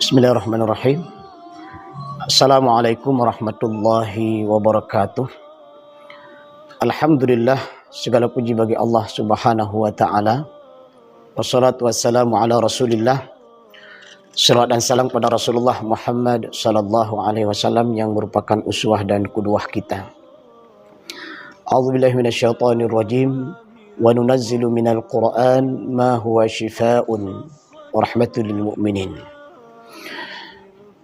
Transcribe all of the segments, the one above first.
Bismillahirrahmanirrahim. Assalamualaikum warahmatullahi wabarakatuh. Alhamdulillah, segala puji bagi Allah Subhanahu wa taala. Wassalatu wassalamu ala Rasulillah. Salawat dan salam kepada Rasulullah Muhammad sallallahu alaihi wasallam yang merupakan uswah dan qudwah kita. A'udzubillahi minasyaitonir rajim. Wa nunazzilu minal Qur'an ma huwa shifaa'un wa rahmatul lil mu'minin.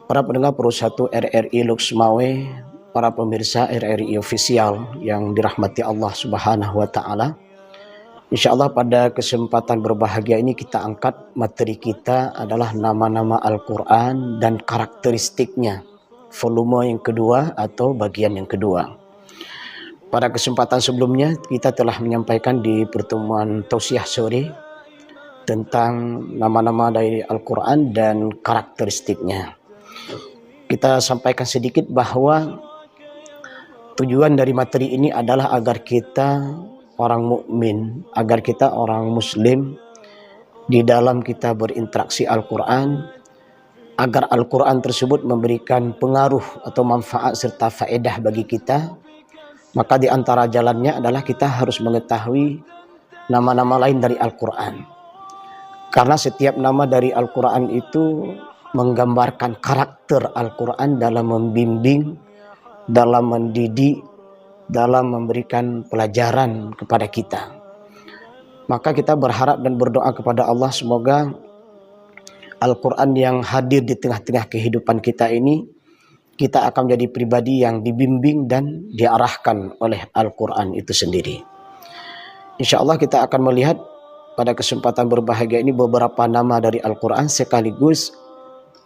Para pendengar Pro 1 RRI Luxmawe, para pemirsa RRI official yang dirahmati Allah Subhanahu wa taala. Insyaallah pada kesempatan berbahagia ini kita angkat materi kita adalah nama-nama Al-Qur'an dan karakteristiknya. Volume yang kedua atau bagian yang kedua. Pada kesempatan sebelumnya kita telah menyampaikan di pertemuan tausiah sore tentang nama-nama dari Al-Qur'an dan karakteristiknya. Kita sampaikan sedikit bahwa tujuan dari materi ini adalah agar kita orang mukmin, agar kita orang muslim di dalam kita berinteraksi Al-Quran, agar Al-Quran tersebut memberikan pengaruh atau manfaat serta faedah bagi kita. Maka di antara jalannya adalah kita harus mengetahui nama-nama lain dari Al-Quran. Karena setiap nama dari Al-Quran itu menggambarkan karakter Al-Quran dalam membimbing, dalam mendidik, dalam memberikan pelajaran kepada kita. Maka kita berharap dan berdoa kepada Allah semoga Al-Quran yang hadir di tengah-tengah kehidupan kita ini, kita akan menjadi pribadi yang dibimbing dan diarahkan oleh Al-Quran itu sendiri. Insya Allah kita akan melihat pada kesempatan berbahagia ini beberapa nama dari Al-Quran sekaligus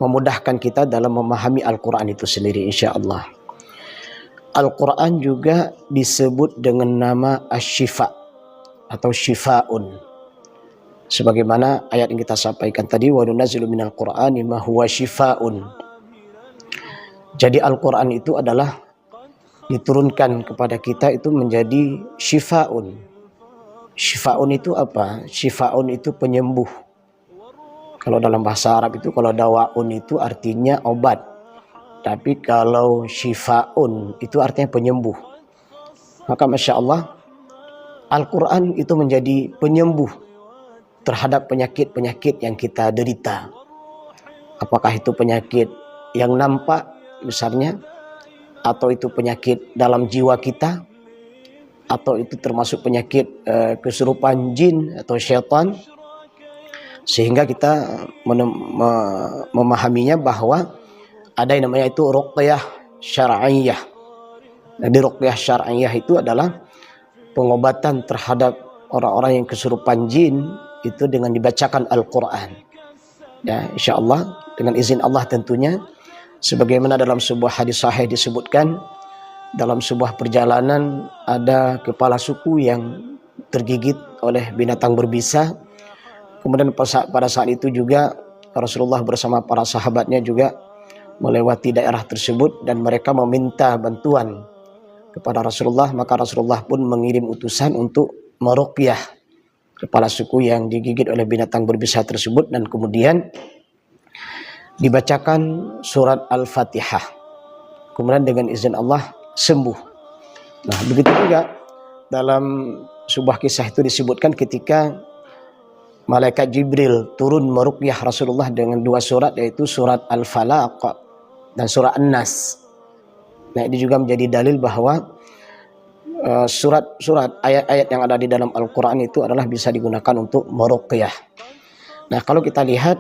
memudahkan kita dalam memahami Al-Quran itu sendiri insya-Allah. Al-Quran juga disebut dengan nama Asy-Syifa atau Syifa'un. Sebagaimana ayat yang kita sampaikan tadi, wa nunazzilu minal Qur'ani ma huwa syifa'un. Jadi Al-Quran itu adalah diturunkan kepada kita itu menjadi syifa'un. Syifa'un itu apa? Syifa'un itu penyembuh. Kalau dalam bahasa Arab itu kalau dawaun itu artinya obat. Tapi kalau syifa'un itu artinya penyembuh. Maka Masya Allah, Al-Quran itu menjadi penyembuh terhadap penyakit-penyakit yang kita derita. Apakah itu penyakit yang nampak misalnya, atau itu penyakit dalam jiwa kita, atau itu termasuk penyakit kesurupan jin atau syaitan. Sehingga kita memahaminya bahwa ada yang namanya itu ruqyah syar'iyyah. Jadi ruqyah syar'iyyah itu adalah pengobatan terhadap orang-orang yang kesurupan jin itu dengan dibacakan Al-Quran. Ya, insyaallah dengan izin Allah tentunya, sebagaimana dalam sebuah hadis sahih disebutkan, dalam sebuah perjalanan ada kepala suku yang tergigit oleh binatang berbisa. Kemudian pada saat itu juga Rasulullah bersama para sahabatnya juga melewati daerah tersebut dan mereka meminta bantuan kepada Rasulullah. Maka Rasulullah pun mengirim utusan untuk meruqyah kepala suku yang digigit oleh binatang berbisa tersebut, dan kemudian dibacakan surat Al-Fatihah. Kemudian dengan izin Allah sembuh. Nah, begitu juga dalam sebuah kisah itu disebutkan ketika Malaikat Jibril turun meruqyah Rasulullah dengan dua surat, yaitu surat Al-Falaq dan surat An-Nas. Nah, ini juga menjadi dalil bahwa surat-surat ayat-ayat yang ada di dalam Al-Quran itu adalah bisa digunakan untuk meruqyah. Nah, kalau kita lihat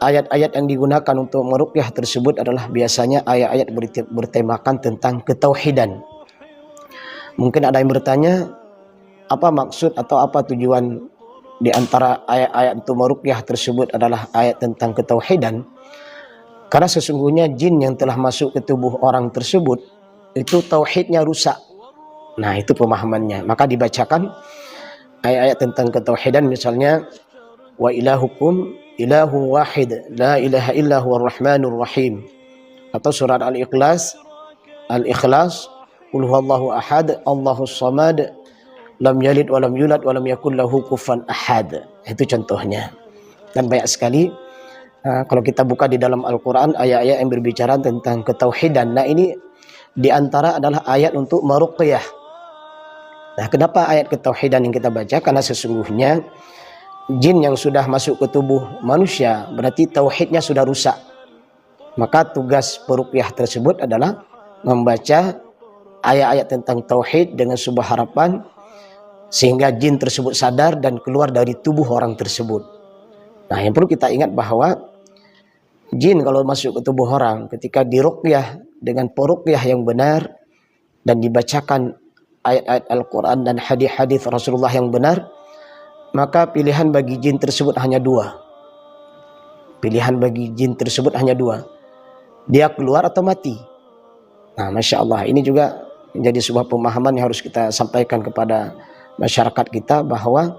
ayat-ayat yang digunakan untuk meruqyah tersebut adalah biasanya ayat-ayat bertemakan tentang ketauhidan. Mungkin ada yang bertanya, apa maksud atau apa tujuan di antara ayat-ayat untuk meruqyah tersebut adalah ayat tentang ketauhidan? Karena sesungguhnya jin yang telah masuk ke tubuh orang tersebut itu tauhidnya rusak. Nah, itu pemahamannya. Maka dibacakan ayat-ayat tentang ketauhidan, misalnya wa ilahukum ilahu wahid la ilaha illa huwar rahmanur rahim, atau surat Al-Ikhlas qul huwallahu ahad Allahus samad lam yalid wa lam yulad wa lam yakul lahu kufuwan ahad. Itu contohnya. Dan banyak sekali Kalau kita buka di dalam Al-Quran ayat-ayat yang berbicara tentang ketauhidan, nah ini diantara adalah ayat untuk meruqyah. Nah, kenapa ayat ketauhidan yang kita baca? Karena sesungguhnya jin yang sudah masuk ke tubuh manusia berarti tauhidnya sudah rusak. Maka tugas peruqyah tersebut adalah membaca ayat-ayat tentang tauhid dengan sebuah harapan sehingga jin tersebut sadar dan keluar dari tubuh orang tersebut. Nah, yang perlu kita ingat bahwa jin kalau masuk ke tubuh orang ketika diruqyah dengan peruqyah yang benar dan dibacakan ayat-ayat Al-Quran dan hadis-hadis Rasulullah yang benar, maka pilihan bagi jin tersebut hanya dua. Pilihan bagi jin tersebut hanya dua. Dia keluar atau mati. Nah, Masya Allah, ini juga menjadi sebuah pemahaman yang harus kita sampaikan kepada masyarakat kita, bahwa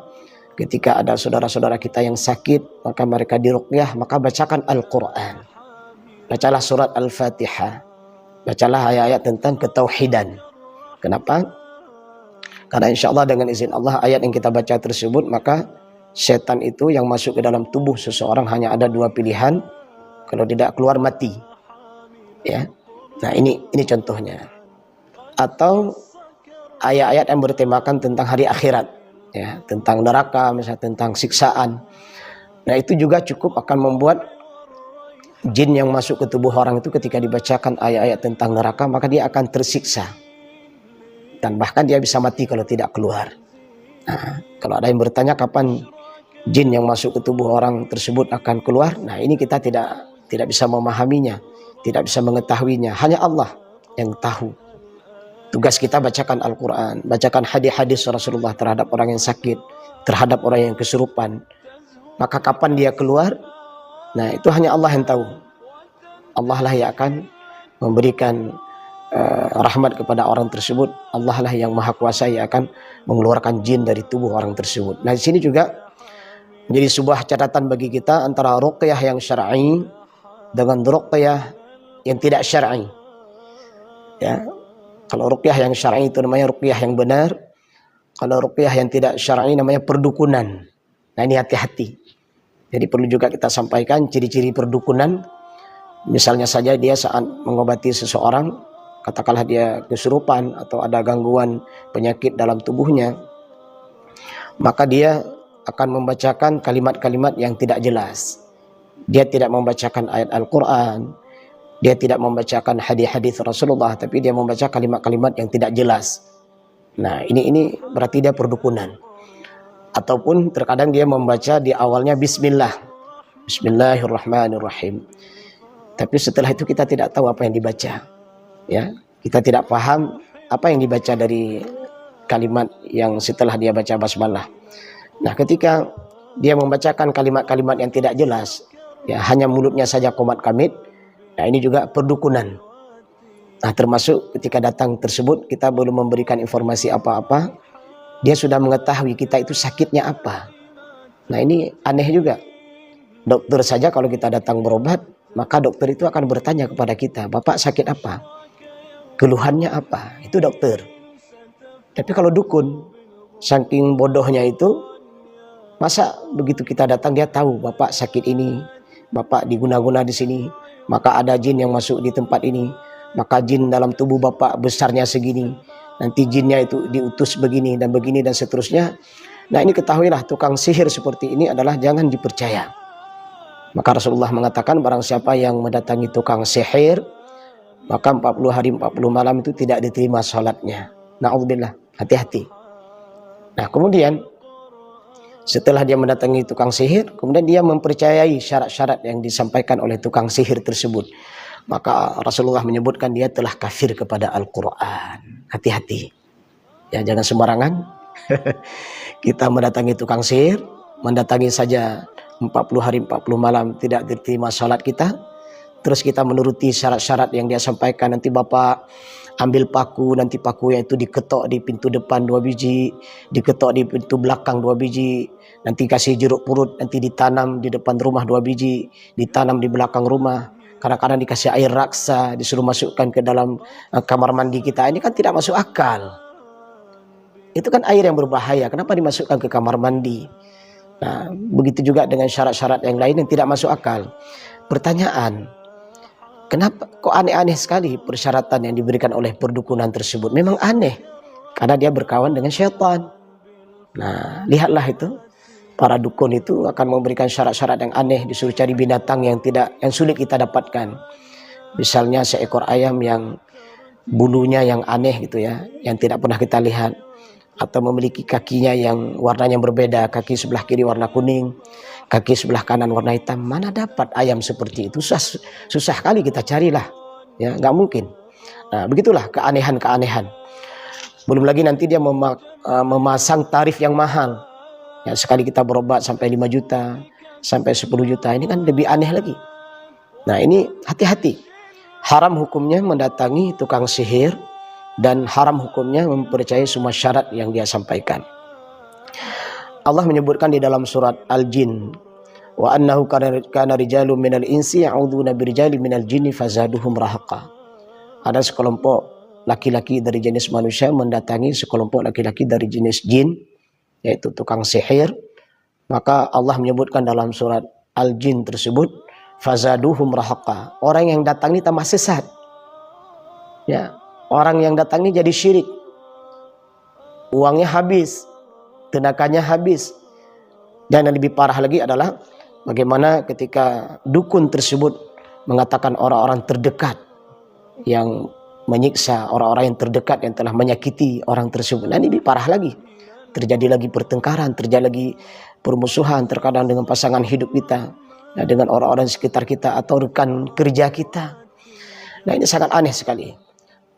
ketika ada saudara-saudara kita yang sakit, maka mereka diruqyah, maka bacakan Al-Quran. Bacalah surat Al-Fatihah. Bacalah ayat-ayat tentang ketauhidan. Kenapa? Karena insya Allah dengan izin Allah ayat yang kita baca tersebut, maka setan itu yang masuk ke dalam tubuh seseorang hanya ada dua pilihan. Kalau tidak keluar mati. Ya. Nah, ini contohnya. Atau ayat-ayat yang bertemakan tentang hari akhirat, ya, tentang neraka, misalnya tentang siksaan. Nah, itu juga cukup akan membuat jin yang masuk ke tubuh orang itu ketika dibacakan ayat-ayat tentang neraka, maka dia akan tersiksa. Dan bahkan dia bisa mati kalau tidak keluar. Nah, kalau ada yang bertanya kapan jin yang masuk ke tubuh orang tersebut akan keluar, nah ini kita tidak bisa memahaminya, tidak bisa mengetahuinya. Hanya Allah yang tahu. Tugas kita bacakan Al-Quran, bacakan hadis-hadis Rasulullah terhadap orang yang sakit, terhadap orang yang kesurupan. Maka kapan dia keluar, nah itu hanya Allah yang tahu. Allah lah yang akan memberikan rahmat kepada orang tersebut. Allah lah yang maha kuasa yang akan mengeluarkan jin dari tubuh orang tersebut. Nah, di sini juga menjadi sebuah catatan bagi kita antara ruqyah yang syar'i dengan ruqyah yang tidak syar'i. Ya, kalau ruqyah yang syar'i itu namanya ruqyah yang benar. Kalau ruqyah yang tidak syar'i namanya perdukunan. Nah, ini hati-hati. Jadi perlu juga kita sampaikan ciri-ciri perdukunan. Misalnya saja dia saat mengobati seseorang, katakanlah dia kesurupan atau ada gangguan penyakit dalam tubuhnya, maka dia akan membacakan kalimat-kalimat yang tidak jelas. Dia tidak membacakan ayat Al-Quran, dia tidak membacakan hadis-hadis Rasulullah, tapi dia membaca kalimat-kalimat yang tidak jelas. Nah, ini berarti dia perdukunan. Ataupun terkadang dia membaca di awalnya Bismillah, Bismillahirrahmanirrahim, tapi setelah itu kita tidak tahu apa yang dibaca. Ya, kita tidak paham apa yang dibaca dari kalimat yang setelah dia baca basmalah. Nah, ketika dia membacakan kalimat-kalimat yang tidak jelas, ya hanya mulutnya saja qomat kamit, nah ini juga perdukunan. Nah, termasuk ketika datang tersebut kita belum memberikan informasi apa-apa, dia sudah mengetahui kita itu sakitnya apa. Nah, ini aneh juga. Dokter saja kalau kita datang berobat, maka dokter itu akan bertanya kepada kita, Bapak sakit apa? Keluhannya apa? Itu dokter. Tapi kalau dukun, saking bodohnya itu, masa begitu kita datang dia tahu Bapak sakit ini, Bapak diguna-guna di sini, maka ada jin yang masuk di tempat ini, maka jin dalam tubuh Bapak besarnya segini, nanti jinnya itu diutus begini dan seterusnya. Nah, ini ketahuilah tukang sihir seperti ini adalah jangan dipercaya. Maka Rasulullah mengatakan barang siapa yang mendatangi tukang sihir, maka 40 hari 40 malam itu tidak diterima sholatnya. Na'udzubillah, hati-hati. Nah, kemudian setelah dia mendatangi tukang sihir, kemudian dia mempercayai syarat-syarat yang disampaikan oleh tukang sihir tersebut, maka Rasulullah menyebutkan dia telah kafir kepada Al-Quran. Hati-hati. Ya, jangan sembarangan. Kita mendatangi tukang sihir, mendatangi saja 40 hari 40 malam tidak diterima sholat kita, terus kita menuruti syarat-syarat yang dia sampaikan. Nanti Bapak ambil paku, nanti pakunya itu diketok di pintu depan 2 biji, diketok di pintu belakang 2 biji, nanti kasih jeruk purut, nanti ditanam di depan rumah 2 biji, ditanam di belakang rumah. Kadang-kadang dikasih air raksa, disuruh masukkan ke dalam kamar mandi kita. Ini kan tidak masuk akal. Itu kan air yang berbahaya, kenapa dimasukkan ke kamar mandi? Nah, begitu juga dengan syarat-syarat yang lain yang tidak masuk akal. Pertanyaan, kenapa kok aneh-aneh sekali persyaratan yang diberikan oleh perdukunan tersebut? Memang aneh, karena dia berkawan dengan syaitan. Nah, lihatlah itu. Para dukun itu akan memberikan syarat-syarat yang aneh, disuruh cari binatang yang sulit kita dapatkan. Misalnya seekor ayam yang bulunya yang aneh gitu ya, yang tidak pernah kita lihat, atau memiliki kakinya yang warnanya berbeda, kaki sebelah kiri warna kuning, kaki sebelah kanan warna hitam. Mana dapat ayam seperti itu? Susah kali kita carilah, ya nggak mungkin. Nah, begitulah keanehan-keanehan. Belum lagi nanti dia memasang tarif yang mahal. Ya, sekali kita berobat sampai 5 juta, sampai 10 juta, ini kan lebih aneh lagi. Nah, ini hati-hati. Haram hukumnya mendatangi tukang sihir, dan haram hukumnya mempercayai semua syarat yang dia sampaikan. Allah menyebutkan di dalam surat Al-Jin, wa annahu kana rijalun minal insi ya'udzuuna birijali minal jinni fazaduhum rahaqa. Ada sekelompok laki-laki dari jenis manusia mendatangi sekelompok laki-laki dari jenis jin, yaitu tukang sihir. Maka Allah menyebutkan dalam surat Al-Jin tersebut, fazaduhum rahaqa. Orang yang datang ini tambah sesat. Ya, orang yang datang ini jadi syirik. Uangnya habis, tenaganya habis. Dan yang lebih parah lagi adalah bagaimana ketika dukun tersebut mengatakan orang-orang terdekat yang menyiksa orang-orang yang terdekat yang telah menyakiti orang tersebut. Nah, ini lebih parah lagi. Terjadi lagi pertengkaran, terjadi lagi permusuhan terkadang dengan pasangan hidup kita, dengan orang-orang sekitar kita atau rekan kerja kita. Nah, ini sangat aneh sekali.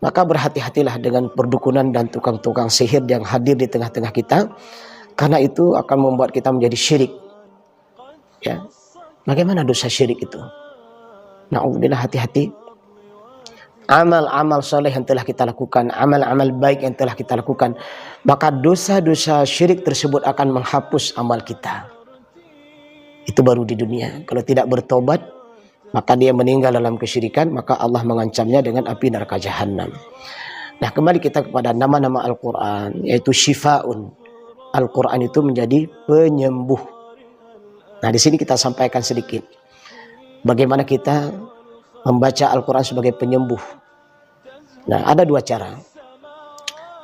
Maka berhati-hatilah dengan perdukunan dan tukang-tukang sihir yang hadir di tengah-tengah kita, karena itu akan membuat kita menjadi syirik. Ya, bagaimana dosa syirik itu? Na'udzubillah, hati-hati. Amal-amal soleh yang telah kita lakukan, amal-amal baik yang telah kita lakukan, maka dosa-dosa syirik tersebut akan menghapus amal kita. Itu baru di dunia. Kalau tidak bertobat, maka dia meninggal dalam kesyirikan, maka Allah mengancamnya dengan api neraka jahanam. Nah, kembali kita kepada nama-nama Al-Quran, yaitu Syifa'un. Al-Quran itu menjadi penyembuh. Nah, di sini kita sampaikan sedikit bagaimana kita membaca Al-Quran sebagai penyembuh. Nah, ada 2 cara.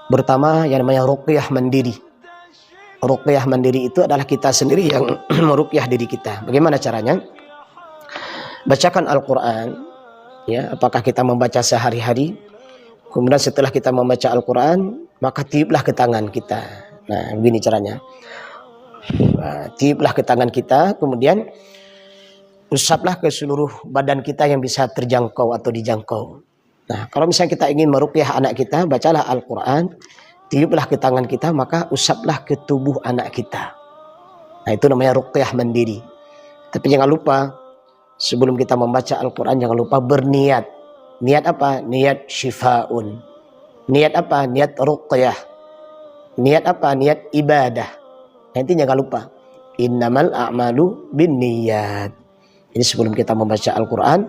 Pertama, yang namanya ruqyah mandiri. Ruqyah mandiri itu adalah kita sendiri yang meruqyah diri kita. Bagaimana caranya? Bacakan Al-Quran, ya, apakah kita membaca sehari-hari. Kemudian setelah kita membaca Al-Quran, maka tiuplah ke tangan kita. Nah, begini caranya. Tiuplah ke tangan kita, kemudian usaplah ke seluruh badan kita yang bisa terjangkau atau dijangkau. Nah, kalau misalnya kita ingin meruqyah anak kita, bacalah Al-Quran, tiuplah ke tangan kita, maka usaplah ke tubuh anak kita. Nah, itu namanya ruqyah mandiri. Tapi jangan lupa, sebelum kita membaca Al-Quran, jangan lupa berniat. Niat apa? Niat syifa'un. Niat apa? Niat ruqyah. Niat apa? Niat ibadah. Nanti jangan lupa, innamal a'malu binniyat. Ini sebelum kita membaca Al-Quran,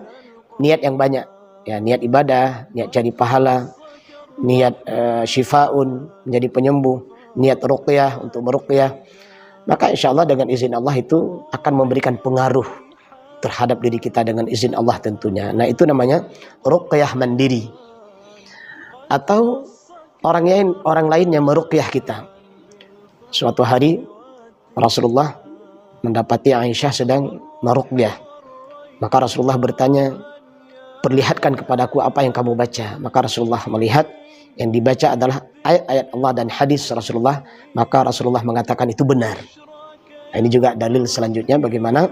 niat yang banyak. Ya, niat ibadah, niat cari pahala, niat syifa'un, menjadi penyembuh, niat ruqyah, untuk meruqyah. Maka insya Allah dengan izin Allah itu akan memberikan pengaruh terhadap diri kita dengan izin Allah tentunya. Nah, itu namanya ruqyah mandiri. Atau orang lain yang meruqyah kita. Suatu hari Rasulullah mendapati Aisyah sedang meruqyah. Maka Rasulullah bertanya, perlihatkan kepadaku apa yang kamu baca. Maka Rasulullah melihat yang dibaca adalah ayat-ayat Allah dan hadis Rasulullah. Maka Rasulullah mengatakan itu benar. Nah, ini juga dalil selanjutnya bagaimana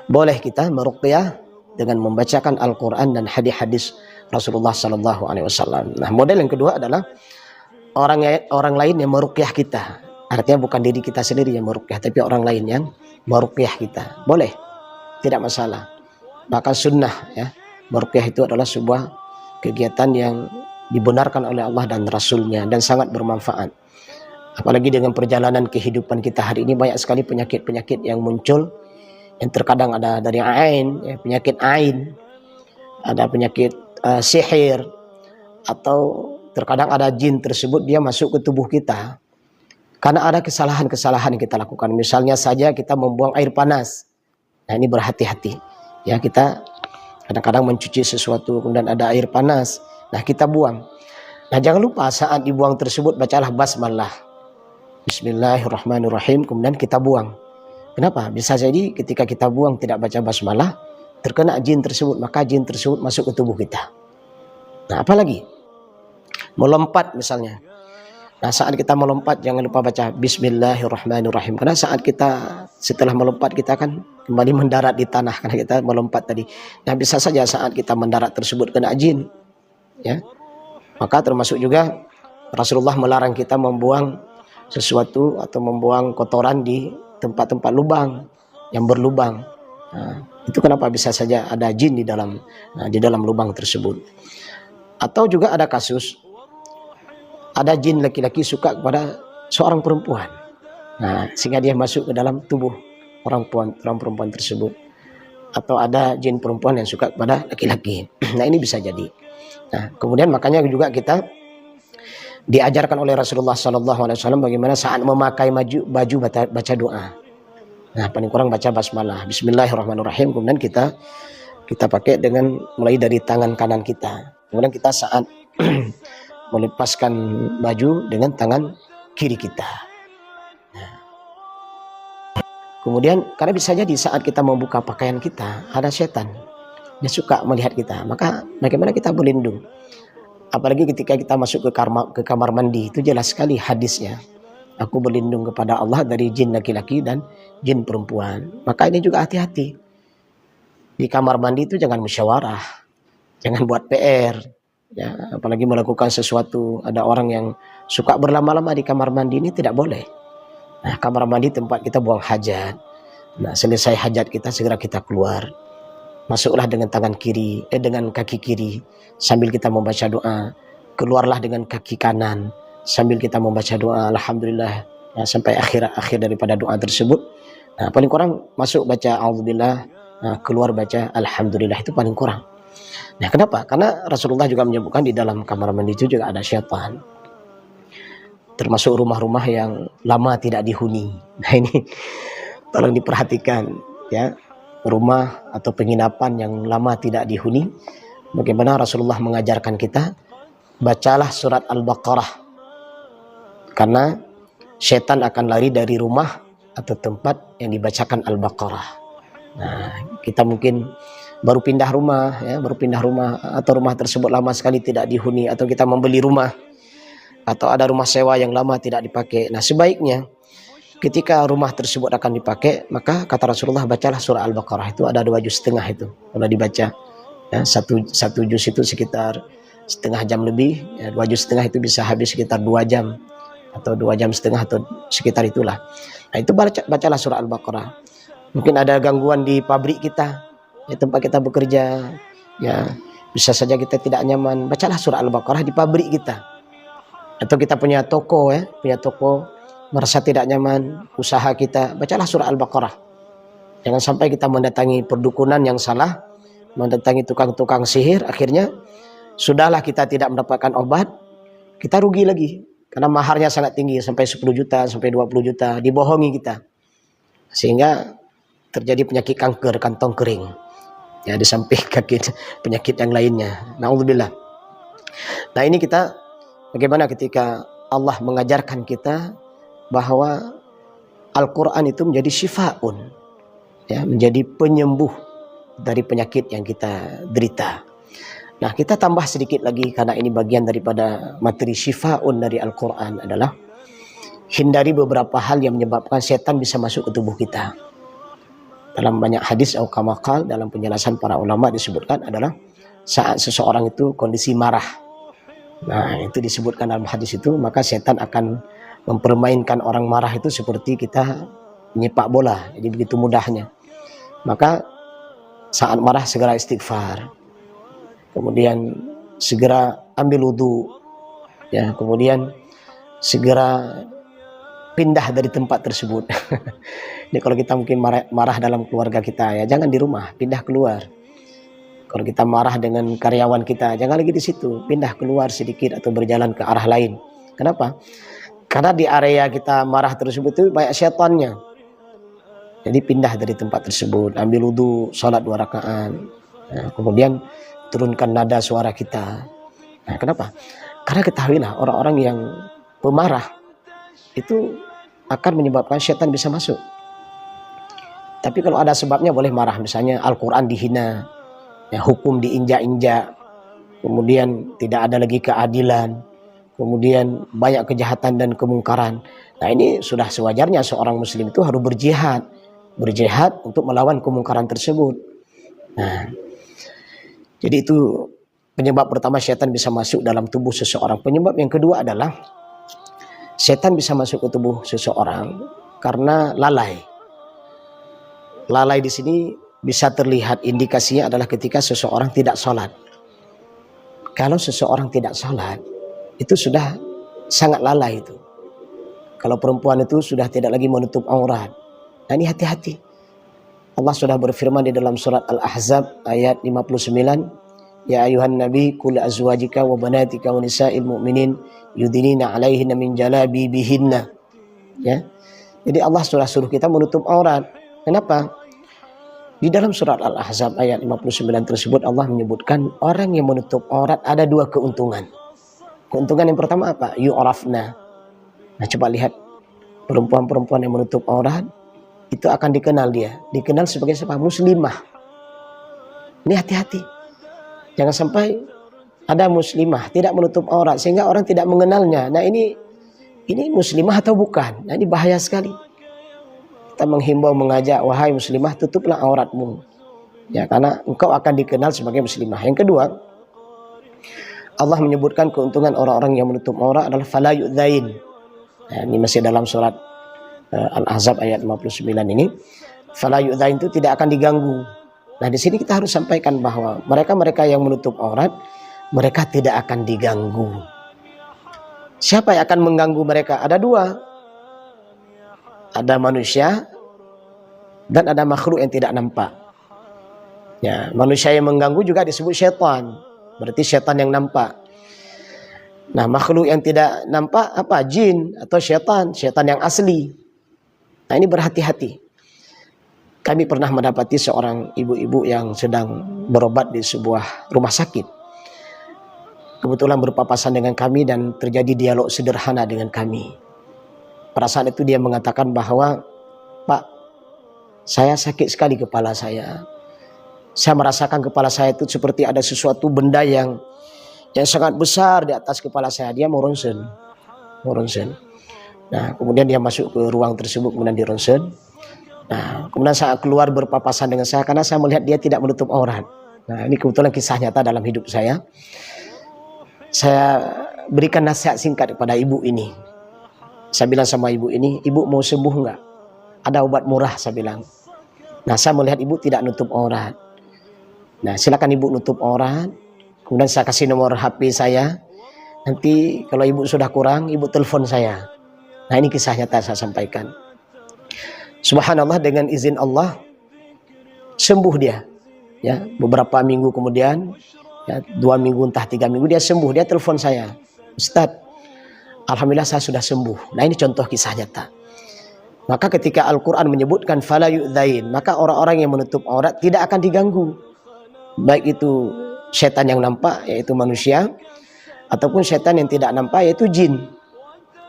boleh kita meruqyah dengan membacakan Al-Quran dan hadis-hadis Rasulullah SAW. Nah, model yang kedua adalah orang lain yang meruqyah kita. Artinya bukan diri kita sendiri yang meruqyah, tapi orang lain yang meruqyah kita. Boleh, tidak masalah. Maka sunnah, ya, meruqyah itu adalah sebuah kegiatan yang dibenarkan oleh Allah dan Rasulnya dan sangat bermanfaat. Apalagi dengan perjalanan kehidupan kita hari ini, banyak sekali penyakit-penyakit yang muncul, yang terkadang ada dari ain, ya, penyakit ain, ada penyakit sihir, atau terkadang ada jin tersebut dia masuk ke tubuh kita. Karena ada kesalahan-kesalahan yang kita lakukan. Misalnya saja kita membuang air panas. Nah, ini berhati-hati. Ya, kita kadang-kadang mencuci sesuatu kemudian ada air panas. Nah, kita buang. Nah, jangan lupa saat dibuang tersebut bacalah basmalah. Bismillahirrahmanirrahim, kemudian kita buang. Kenapa? Bisa jadi ketika kita buang tidak baca basmalah, terkena jin tersebut, maka jin tersebut masuk ke tubuh kita. Nah, apalagi melompat misalnya. Nah, saat kita melompat jangan lupa baca Bismillahirrahmanirrahim. Karena saat kita setelah melompat kita akan kembali mendarat di tanah karena kita melompat tadi. Nah, bisa saja saat kita mendarat tersebut kena jin. Ya. Maka termasuk juga Rasulullah melarang kita membuang sesuatu atau membuang kotoran di tempat-tempat lubang yang berlubang. Nah, itu kenapa bisa saja ada jin di dalam lubang tersebut. Atau juga ada kasus ada jin laki-laki suka kepada seorang perempuan. Nah, sehingga dia masuk ke dalam tubuh orang perempuan tersebut. Atau ada jin perempuan yang suka kepada laki-laki. Nah, ini bisa jadi. Nah, kemudian makanya juga kita diajarkan oleh Rasulullah SAW bagaimana saat memakai baju baca doa. Nah, paling kurang baca basmalah, Bismillahirrahmanirrahim. Kemudian kita pakai dengan mulai dari tangan kanan kita. Kemudian kita saat melepaskan baju dengan tangan kiri kita. Nah, kemudian karena bisa jadi saat kita membuka pakaian kita ada setan. Dia suka melihat kita. Maka bagaimana kita berlindung? Apalagi ketika kita masuk ke kamar mandi, itu jelas sekali hadisnya. Aku berlindung kepada Allah dari jin laki-laki dan jin perempuan. Maka ini juga hati-hati. Di kamar mandi itu jangan musyawarah, jangan buat PR. Ya, apalagi melakukan sesuatu. Ada orang yang suka berlama-lama di kamar mandi, ini tidak boleh. Nah, kamar mandi tempat kita buang hajat. Nah, selesai hajat kita segera kita keluar. Masuklah dengan tangan kiri, dengan kaki kiri sambil kita membaca doa. Keluarlah dengan kaki kanan sambil kita membaca doa. Alhamdulillah, ya, sampai akhir daripada doa tersebut. Nah, paling kurang masuk baca Alhamdulillah, nah, keluar baca Alhamdulillah, itu paling kurang. Nah, kenapa? Karena Rasulullah juga menyebutkan di dalam kamar mandi itu juga ada syaitan. Termasuk rumah-rumah yang lama tidak dihuni. Nah, ini tolong diperhatikan, ya. Rumah atau penginapan yang lama tidak dihuni, bagaimana Rasulullah mengajarkan kita bacalah surat Al-Baqarah, karena setan akan lari dari rumah atau tempat yang dibacakan Al-Baqarah. Nah, kita mungkin baru pindah rumah atau rumah tersebut lama sekali tidak dihuni, atau kita membeli rumah atau ada rumah sewa yang lama tidak dipakai. Nah, sebaiknya ketika rumah tersebut akan dipakai, maka kata Rasulullah bacalah surah Al-Baqarah. Itu ada 2 juz setengah itu. Kalau dibaca, ya, satu juz itu sekitar setengah jam lebih. Ya, 2 juz setengah itu bisa habis sekitar 2 jam atau 2 jam setengah atau sekitar itulah. Nah, itu bacalah surah Al-Baqarah. Mungkin ada gangguan di pabrik kita, ya, tempat kita bekerja, ya, bisa saja kita tidak nyaman. Bacalah surah Al-Baqarah di pabrik kita. Atau kita punya toko, merasa tidak nyaman usaha kita, bacalah surah Al-Baqarah. Jangan sampai kita mendatangi perdukunan yang salah, mendatangi tukang-tukang sihir, akhirnya sudahlah kita tidak mendapatkan obat, kita rugi lagi karena maharnya sangat tinggi, sampai 10 juta, sampai 20 juta, dibohongi kita. Sehingga terjadi penyakit kanker kantong kering. Ya, di samping penyakit yang lainnya. Na'udzubillah. Nah, ini kita bagaimana ketika Allah mengajarkan kita bahwa Al-Quran itu menjadi syifaun, ya, menjadi penyembuh dari penyakit yang kita derita. Nah, kita tambah sedikit lagi karena ini bagian daripada materi syifaun dari Al-Quran adalah hindari beberapa hal yang menyebabkan setan bisa masuk ke tubuh kita. Dalam banyak hadis atau kamakal, dalam penjelasan para ulama disebutkan adalah saat seseorang itu kondisi marah. Nah, itu disebutkan dalam hadis itu, maka setan akan mempermainkan orang marah itu seperti kita menyepak bola, jadi begitu mudahnya. Maka saat marah segera istighfar, kemudian segera ambil wudu, ya, kemudian segera pindah dari tempat tersebut. Jadi kalau kita mungkin marah dalam keluarga kita, ya jangan di rumah, pindah keluar. Kalau kita marah dengan karyawan kita, jangan lagi di situ, pindah keluar sedikit atau berjalan ke arah lain. Kenapa? Karena di area kita marah tersebut itu banyak syaitannya. Jadi pindah dari tempat tersebut, ambil wudu, sholat 2 rakaat. Nah, kemudian turunkan nada suara kita. Nah, kenapa? Karena ketahuilah orang-orang yang pemarah itu akan menyebabkan syaitan bisa masuk. Tapi kalau ada sebabnya boleh marah, misalnya Al-Quran dihina, ya, hukum diinjak-injak, kemudian tidak ada lagi keadilan, kemudian banyak kejahatan dan kemungkaran. Nah, ini sudah sewajarnya seorang muslim itu harus berjihad untuk melawan kemungkaran tersebut. Nah, jadi itu penyebab pertama syaitan bisa masuk dalam tubuh seseorang. Penyebab yang kedua adalah syaitan bisa masuk ke tubuh seseorang karena lalai. Lalai di sini bisa terlihat indikasinya adalah ketika seseorang tidak sholat. Kalau seseorang tidak sholat, itu sudah sangat lalai itu. Kalau perempuan itu sudah tidak lagi menutup aurat. Nah, ini hati-hati. Allah sudah berfirman di dalam surat Al-Ahzab ayat 59. Ya ayuhan nabi qul azwajika wa banatika wa nisa'il mu'minin yudinina 'alaihinna min jalabibihinna. Ya. Jadi Allah sudah suruh kita menutup aurat. Kenapa? Di dalam surat Al-Ahzab ayat 59 tersebut Allah menyebutkan orang yang menutup aurat ada 2 keuntungan. Keuntungan yang pertama apa? Yu'rafna. Nah, coba lihat perempuan-perempuan yang menutup aurat itu akan dikenal dia. Dikenal sebagai siapa? Muslimah. Ini hati-hati. Jangan sampai ada muslimah tidak menutup aurat sehingga orang tidak mengenalnya. Nah, ini muslimah atau bukan? Nah, ini bahaya sekali. Kita menghimbau, mengajak, wahai muslimah, tutuplah auratmu. Ya, karena engkau akan dikenal sebagai muslimah. Yang kedua, Allah menyebutkan keuntungan orang-orang yang menutup aurat adalah fala yu'dzain. Nah, ini masih dalam surat Al-Ahzab ayat 59 ini. Fala yu'dzain itu tidak akan diganggu. Nah, di sini kita harus sampaikan bahwa mereka-mereka yang menutup aurat, mereka tidak akan diganggu. Siapa yang akan mengganggu mereka? Ada 2. Ada manusia dan ada makhluk yang tidak nampak. Ya, manusia yang mengganggu juga disebut syaitan. Berarti syaitan yang nampak. Nah, makhluk yang tidak nampak apa? Jin atau syaitan yang asli. Nah, ini berhati-hati. Kami pernah mendapati seorang ibu-ibu yang sedang berobat di sebuah rumah sakit. Kebetulan berpapasan dengan kami dan terjadi dialog sederhana dengan kami. Pada saat itu dia mengatakan bahwa, Pak, saya sakit sekali kepala saya. Saya merasakan kepala saya itu seperti ada sesuatu benda yang sangat besar di atas kepala saya. Dia mau ronsen. Nah, kemudian dia masuk ke ruang tersebut, kemudian di ronsen. Nah, kemudian saya keluar berpapasan dengan saya karena saya melihat dia tidak menutup aurat. Nah, ini kebetulan kisah nyata dalam hidup saya. Saya berikan nasihat singkat kepada ibu ini. Saya bilang sama ibu ini, ibu mau sembuh enggak? Ada obat murah, saya bilang. Nah, saya melihat ibu tidak nutup aurat. Nah, silakan ibu nutup aurat. Kemudian saya kasih nomor HP saya. Nanti kalau ibu sudah kurang, ibu telepon saya. Nah, ini kisah nyata saya sampaikan. Subhanallah, dengan izin Allah sembuh dia. Ya, beberapa minggu kemudian, ya, 2 minggu entah 3 minggu dia sembuh. Dia telepon saya, Ustadz, alhamdulillah saya sudah sembuh. Nah, ini contoh kisah nyata. Maka ketika Al-Quran menyebutkan fala yu'dzain, maka orang-orang yang menutup aurat tidak akan diganggu. Baik itu setan yang nampak, yaitu manusia, ataupun setan yang tidak nampak, yaitu jin.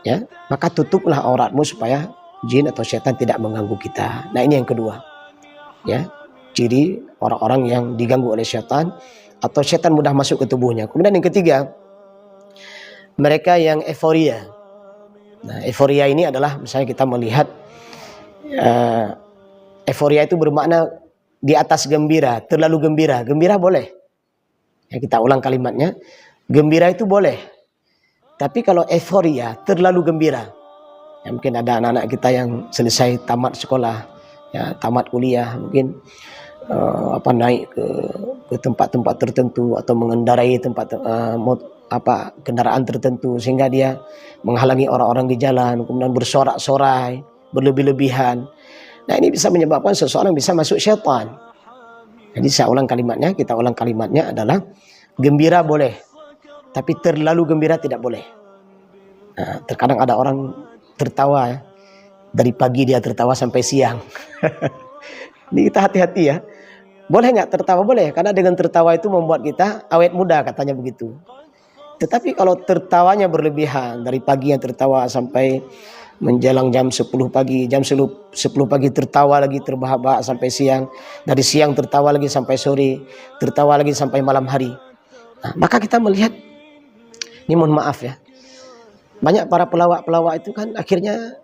Ya, maka tutuplah auratmu supaya jin atau setan tidak mengganggu kita. Nah, ini yang kedua. Ya, ciri orang-orang yang diganggu oleh setan atau setan mudah masuk ke tubuhnya. Kemudian yang ketiga, mereka yang euforia. Nah, euforia ini adalah misalnya kita melihat euforia itu bermakna di atas gembira, terlalu gembira. Gembira boleh. Ya, kita ulang kalimatnya. Gembira itu boleh. Tapi kalau euforia, terlalu gembira. Ya, mungkin ada anak-anak kita yang selesai tamat sekolah, ya, tamat kuliah, mungkin naik ke tempat-tempat tertentu atau mengendarai kendaraan tertentu sehingga dia menghalangi orang-orang di jalan, kemudian bersorak-sorai, berlebih-lebihan. Nah, ini bisa menyebabkan seseorang bisa masuk syaitan. Jadi kita ulang kalimatnya adalah gembira boleh, tapi terlalu gembira tidak boleh. Nah, terkadang ada orang tertawa ya, dari pagi dia tertawa sampai siang. Ini kita hati-hati ya. Boleh nggak tertawa? Boleh, karena dengan tertawa itu membuat kita awet muda, katanya begitu. Tetapi kalau tertawanya berlebihan, dari pagi yang tertawa sampai menjelang jam 10 pagi, jam 10 pagi tertawa lagi terbahak-bahak sampai siang, dari siang tertawa lagi sampai sore, tertawa lagi sampai malam hari. Nah, maka kita melihat, ini mohon maaf ya, banyak para pelawak-pelawak itu kan akhirnya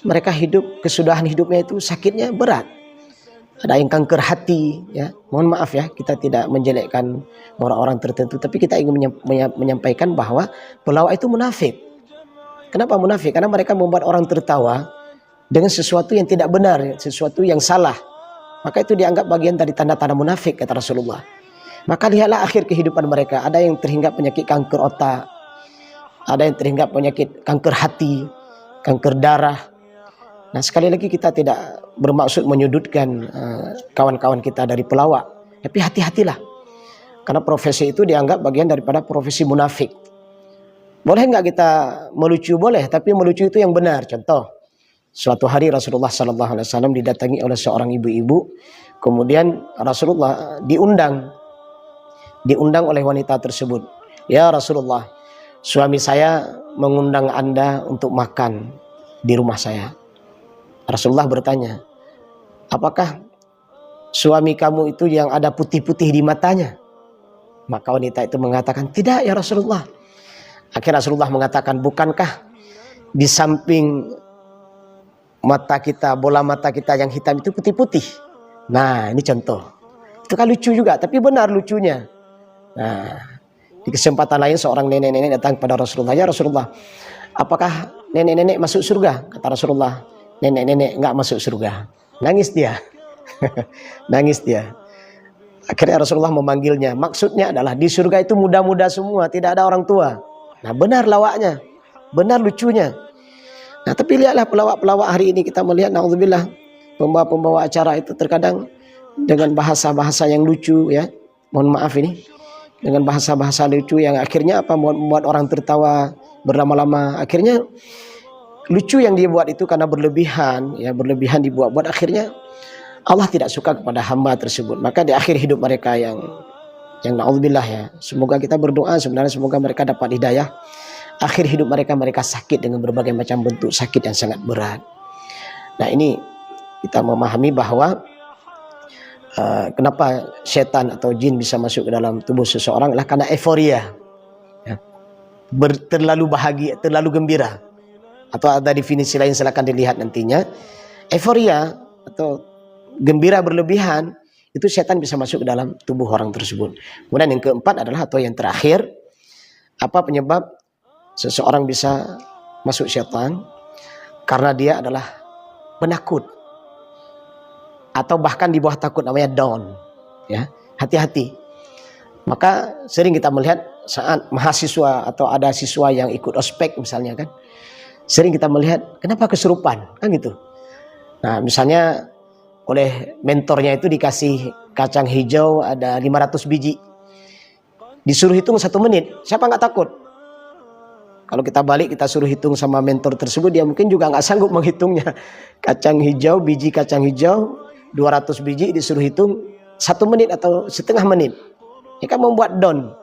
mereka hidup, kesudahan hidupnya itu sakitnya berat. Ada yang kanker hati, ya. Mohon maaf ya, kita tidak menjelekkan orang-orang tertentu, tapi kita ingin menyampaikan bahwa pelawak itu munafik. Kenapa munafik? Karena mereka membuat orang tertawa dengan sesuatu yang tidak benar, sesuatu yang salah. Maka itu dianggap bagian dari tanda-tanda munafik, kata Rasulullah. Maka lihatlah akhir kehidupan mereka. Ada yang terhinggap penyakit kanker otak, ada yang terhinggap penyakit kanker hati, kanker darah. Nah, sekali lagi kita tidak bermaksud menyudutkan kawan-kawan kita dari pelawak, tapi hati-hatilah, karena profesi itu dianggap bagian daripada profesi munafik. Boleh nggak kita melucu? Boleh, tapi melucu itu yang benar. Contoh, suatu hari Rasulullah SAW didatangi oleh seorang ibu-ibu, kemudian Rasulullah diundang oleh wanita tersebut. Ya Rasulullah, suami saya mengundang Anda untuk makan di rumah saya. Rasulullah bertanya, apakah suami kamu itu yang ada putih-putih di matanya? Maka wanita itu mengatakan, tidak ya Rasulullah. Akhirnya Rasulullah mengatakan, bukankah di samping mata kita, bola mata kita yang hitam itu putih-putih? Nah, ini contoh. Itu kan lucu juga, tapi benar lucunya. Nah, di kesempatan lain seorang nenek-nenek datang kepada Rasulullah. Ya Rasulullah, apakah nenek-nenek masuk surga? Kata Rasulullah, nenek-nenek nggak masuk surga. Nangis dia. Nangis dia. Akhirnya Rasulullah memanggilnya. Maksudnya adalah di surga itu muda-muda semua, tidak ada orang tua. Nah, benar lawaknya, benar lucunya. Nah, tapi lihatlah pelawak-pelawak hari ini, kita melihat, naudzubillah, pembawa-pembawa acara itu terkadang dengan bahasa-bahasa yang lucu ya. Mohon maaf ini. Dengan bahasa-bahasa lucu yang akhirnya apa, membuat orang tertawa berlama-lama. Akhirnya lucu yang dia buat itu karena berlebihan, ya berlebihan dibuat-buat, akhirnya Allah tidak suka kepada hamba tersebut. Maka di akhir hidup mereka yang naudzubillah ya, semoga kita berdoa sebenarnya semoga mereka dapat hidayah. Akhir hidup mereka sakit dengan berbagai macam bentuk sakit yang sangat berat. Nah, ini kita memahami bahwa kenapa setan atau jin bisa masuk ke dalam tubuh seseorang adalah karena euforia, ya. Terlalu bahagia, terlalu gembira. Atau ada definisi lain, silakan dilihat nantinya. Euforia atau gembira berlebihan, itu setan bisa masuk ke dalam tubuh orang tersebut. Kemudian yang keempat adalah, atau yang terakhir, apa penyebab seseorang bisa masuk setan? Karena dia adalah penakut, atau bahkan di bawah takut, namanya down. Ya, hati-hati. Maka sering kita melihat saat mahasiswa atau ada siswa yang ikut ospek misalnya kan, sering kita melihat kenapa kesurupan kan gitu. Nah, misalnya oleh mentornya itu dikasih kacang hijau ada 500 biji, disuruh hitung 1 menit, siapa nggak takut? Kalau kita balik kita suruh hitung sama mentor tersebut, dia mungkin juga nggak sanggup menghitungnya. Kacang hijau, biji kacang hijau 200 biji disuruh hitung 1 menit atau setengah menit, ini kan membuat down.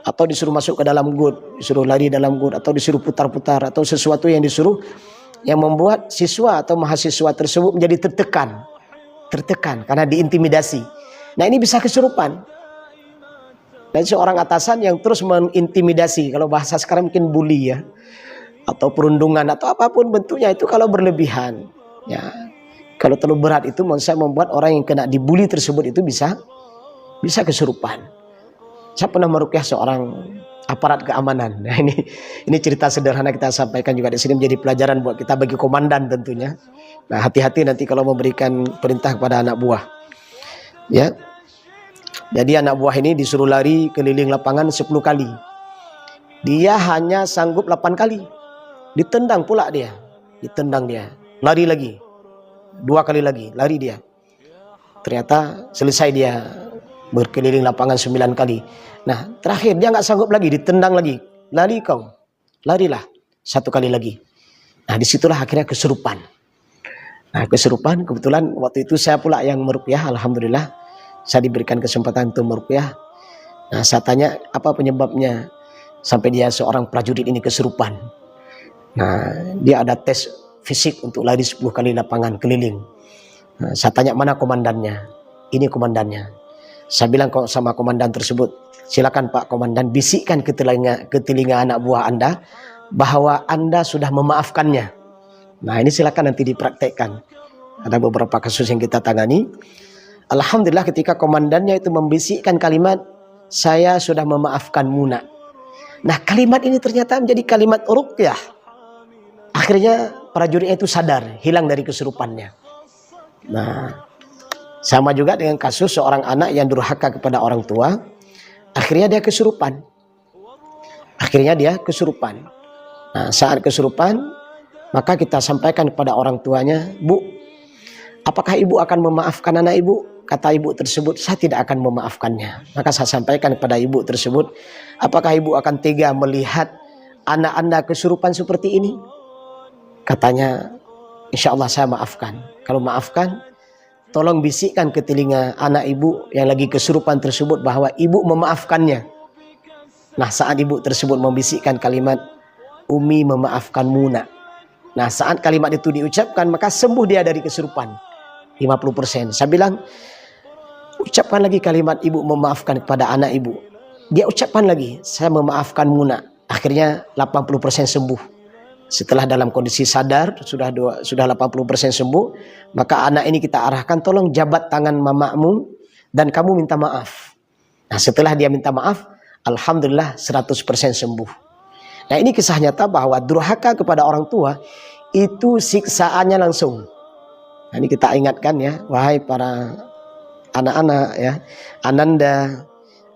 Atau disuruh masuk ke dalam got, disuruh lari dalam got, atau disuruh putar-putar, atau sesuatu yang disuruh yang membuat siswa atau mahasiswa tersebut menjadi tertekan karena diintimidasi. Nah, ini bisa kesurupan. Dan seorang atasan yang terus mengintimidasi, kalau bahasa sekarang mungkin bully ya, atau perundungan atau apapun bentuknya, itu kalau berlebihan ya, kalau terlalu berat itu bisa membuat orang yang kena dibully tersebut itu bisa kesurupan. Saya pernah meruqyah seorang aparat keamanan. Nah, ini cerita sederhana kita sampaikan juga di sini menjadi pelajaran buat kita bagi komandan tentunya. Nah, hati-hati nanti kalau memberikan perintah kepada anak buah. Ya. Jadi anak buah ini disuruh lari keliling lapangan 10 kali. Dia hanya sanggup 8 kali. Ditendang pula dia. Lari lagi. 2 kali lagi, lari dia. Ternyata selesai dia berkeliling lapangan 9 kali. Nah, terakhir dia nggak sanggup lagi, ditendang lagi. Lari kau, larilah. satu kali lagi. Nah disitulah akhirnya kesurupan. Nah kesurupan, kebetulan waktu itu saya pula yang meruqyah, alhamdulillah saya diberikan kesempatan untuk meruqyah. Nah saya tanya apa penyebabnya sampai dia seorang prajurit ini kesurupan. Nah dia ada tes fisik untuk lari 10 kali lapangan keliling. Nah, saya tanya mana komandannya, ini komandannya. Saya bilang kok sama komandan tersebut, silakan Pak Komandan bisikkan ke telinga anak buah Anda bahwa Anda sudah memaafkannya. Nah ini silakan nanti dipraktekkan. Ada beberapa kasus yang kita tangani. Alhamdulillah ketika komandannya itu membisikkan kalimat, saya sudah memaafkan Muna. Nah kalimat ini ternyata menjadi kalimat ruqyah. Akhirnya prajuritnya itu sadar, hilang dari kesurupannya. Nah sama juga dengan kasus seorang anak yang durhaka kepada orang tua. Akhirnya dia kesurupan. Nah saat kesurupan, maka kita sampaikan kepada orang tuanya, Bu, apakah ibu akan memaafkan anak ibu? Kata ibu tersebut, saya tidak akan memaafkannya. Maka saya sampaikan kepada ibu tersebut, apakah ibu akan tega melihat anak Anda kesurupan seperti ini? Katanya, insya Allah saya maafkan. Kalau maafkan, tolong bisikkan ke telinga anak ibu yang lagi kesurupan tersebut bahwa ibu memaafkannya. Nah saat ibu tersebut membisikkan kalimat, Umi memaafkan Muna. Nah saat kalimat itu diucapkan, maka sembuh dia dari kesurupan 50%. Saya bilang, ucapkan lagi kalimat ibu memaafkan kepada anak ibu. Dia ucapkan lagi, saya memaafkan Muna. Akhirnya 80% sembuh. Setelah dalam kondisi sadar, sudah 80% sembuh, maka anak ini kita arahkan, tolong jabat tangan mamamu dan kamu minta maaf. Nah setelah dia minta maaf, alhamdulillah 100% sembuh. Nah ini kisah nyata bahwa durhaka kepada orang tua itu siksaannya langsung. Nah ini kita ingatkan ya, wahai para anak-anak ya, Ananda,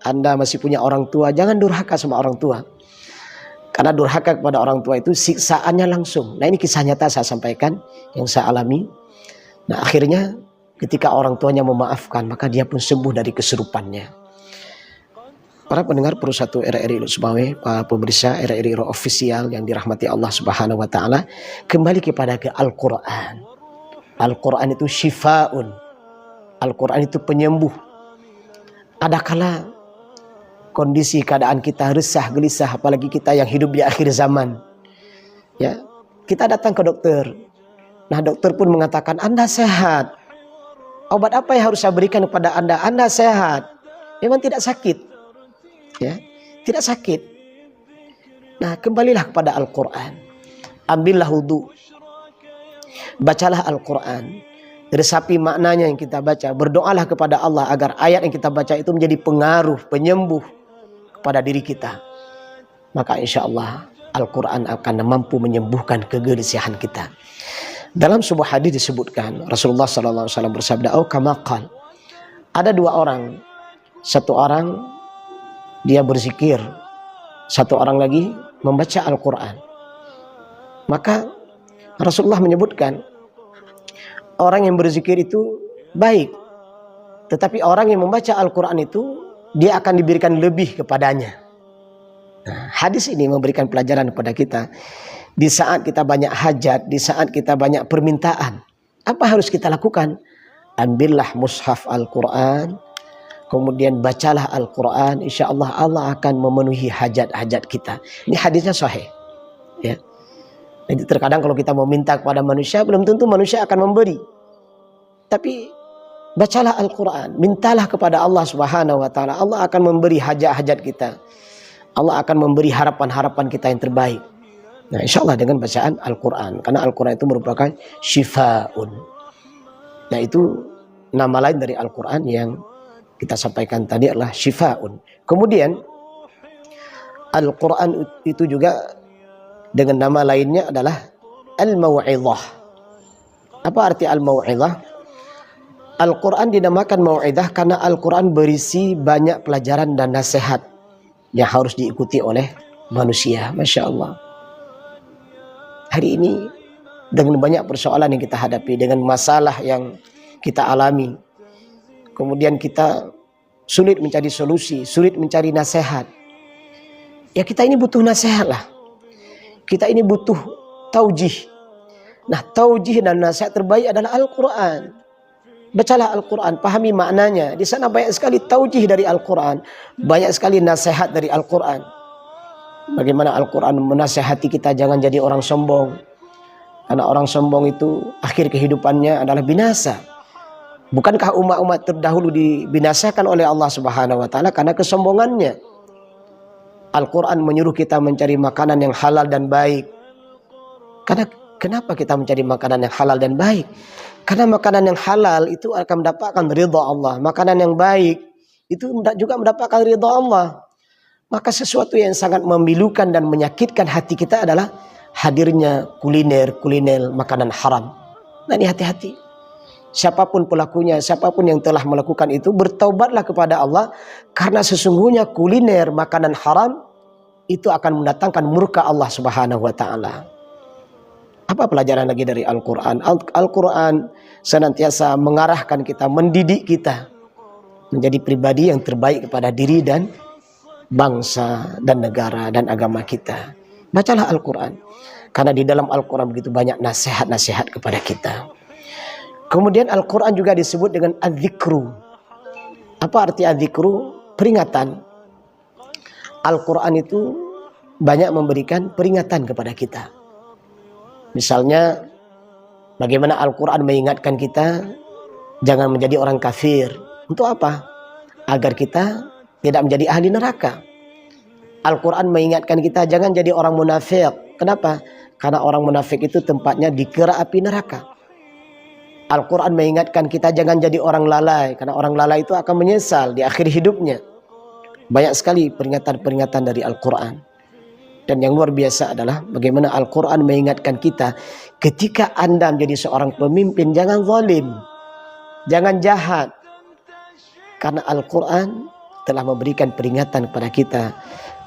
Anda masih punya orang tua, jangan durhaka sama orang tua. Karena durhaka kepada orang tua itu siksaannya langsung. Nah ini kisah nyata saya sampaikan yang saya alami. Nah akhirnya ketika orang tuanya memaafkan, maka dia pun sembuh dari kesurupannya. Para pendengar Perusahaan RRI Lusmawe, para pemirsa RRI Official yang dirahmati Allah Subhanahu Wa Taala, kembali kepada Al-Quran. Al-Quran itu syifaun. Al-Quran itu penyembuh. Adakala kondisi keadaan kita resah, gelisah, apalagi kita yang hidup di akhir zaman. Ya, kita datang ke dokter. Nah, dokter pun mengatakan, Anda sehat. Obat apa yang harus saya berikan kepada Anda? Anda sehat. Memang tidak sakit. Ya, tidak sakit. Nah, kembalilah kepada Al-Quran. Ambillah wudu. Bacalah Al-Quran. Resapi maknanya yang kita baca. Berdoalah kepada Allah agar ayat yang kita baca itu menjadi pengaruh, penyembuh pada diri kita. Maka insya Allah Al-Quran akan mampu menyembuhkan kegelisahan kita. Dalam sebuah hadis disebutkan Rasulullah SAW bersabda, "Oh kamakal." Ada dua orang, satu orang dia berzikir, satu orang lagi membaca Al-Quran. Maka Rasulullah menyebutkan orang yang berzikir itu baik, tetapi orang yang membaca Al-Quran itu dia akan diberikan lebih kepadanya. Nah, hadis ini memberikan pelajaran kepada kita. Di saat kita banyak hajat, di saat kita banyak permintaan, apa harus kita lakukan? Ambillah mushaf Al-Quran, kemudian bacalah Al-Quran. Insya Allah Allah akan memenuhi hajat-hajat kita. Ini hadisnya sahih. Ya. Jadi terkadang kalau kita meminta kepada manusia, belum tentu manusia akan memberi. Tapi bacalah Al-Quran, mintalah kepada Allah Subhanahu Wa Taala. Allah akan memberi hajat-hajat kita. Allah akan memberi harapan-harapan kita yang terbaik. Nah, insya Allah dengan bacaan Al-Quran, karena Al-Quran itu merupakan syifaun. Nah, itu nama lain dari Al-Quran yang kita sampaikan tadi adalah syifaun. Kemudian Al-Quran itu juga dengan nama lainnya adalah Al-Mau'izah. Apa arti Al-Mau'izah? Al-Quran dinamakan mau'izah karena Al-Quran berisi banyak pelajaran dan nasihat yang harus diikuti oleh manusia. Masya Allah. Hari ini dengan banyak persoalan yang kita hadapi, dengan masalah yang kita alami, kemudian kita sulit mencari solusi, sulit mencari nasihat. Ya kita ini butuh nasihat lah. Kita ini butuh taujih. Nah, taujih dan nasihat terbaik adalah Al-Quran. Bacalah Al-Quran, pahami maknanya. Di sana banyak sekali taujih dari Al-Quran, banyak sekali nasihat dari Al-Quran. Bagaimana Al-Quran menasihati kita jangan jadi orang sombong. Karena orang sombong itu akhir kehidupannya adalah binasa. Bukankah umat-umat terdahulu dibinasakan oleh Allah Subhanahu wa taala karena kesombongannya? Al-Quran menyuruh kita mencari makanan yang halal dan baik. Karena kenapa kita mencari makanan yang halal dan baik? Karena makanan yang halal itu akan mendapatkan ridha Allah. Makanan yang baik itu juga mendapatkan ridha Allah. Maka sesuatu yang sangat memilukan dan menyakitkan hati kita adalah hadirnya kuliner makanan haram. Nah, ini hati-hati. Siapapun pelakunya, siapapun yang telah melakukan itu, bertaubatlah kepada Allah. Karena sesungguhnya kuliner makanan haram itu akan mendatangkan murka Allah Subhanahu wa ta'ala. Apa pelajaran lagi dari Al-Quran? Al-Quran senantiasa mengarahkan kita, mendidik kita menjadi pribadi yang terbaik kepada diri dan bangsa dan negara dan agama kita. Bacalah Al-Quran. Karena di dalam Al-Quran begitu banyak nasihat-nasihat kepada kita. Kemudian Al-Quran juga disebut dengan adzikru. Apa arti adzikru? Peringatan. Al-Quran itu banyak memberikan peringatan kepada kita. Misalnya, bagaimana Al-Quran mengingatkan kita jangan menjadi orang kafir. Untuk apa? Agar kita tidak menjadi ahli neraka. Al-Quran mengingatkan kita jangan jadi orang munafik. Kenapa? Karena orang munafik itu tempatnya di kera api neraka. Al-Quran mengingatkan kita jangan jadi orang lalai. Karena orang lalai itu akan menyesal di akhir hidupnya. Banyak sekali peringatan-peringatan dari Al-Quran. Dan yang luar biasa adalah bagaimana Al-Quran mengingatkan kita ketika Anda menjadi seorang pemimpin, jangan zalim, jangan jahat. Karena Al-Quran telah memberikan peringatan kepada kita,